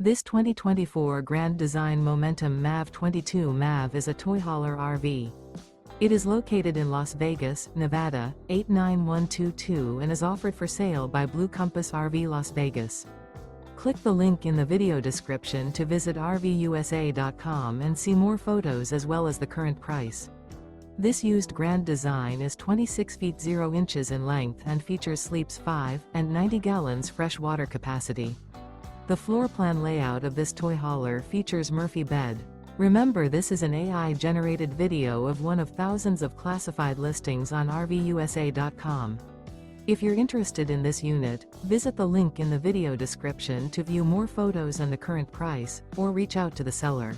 This 2024 Grand Design Momentum MAV 22 MAV is a toy hauler RV. It is located in Las Vegas, Nevada, 89122 and is offered for sale by Blue Compass RV Las Vegas. Click the link in the video description to visit RVUSA.com and see more photos as well as the current price. This used Grand Design is 26 feet 0 inches in length and features sleeps 5 and 90 gallons fresh water capacity. The floor plan layout of this toy hauler features Murphy bed. Remember, this is an AI-generated video of one of thousands of classified listings on RVUSA.com. If you're interested in this unit, visit the link in the video description to view more photos and the current price, or reach out to the seller.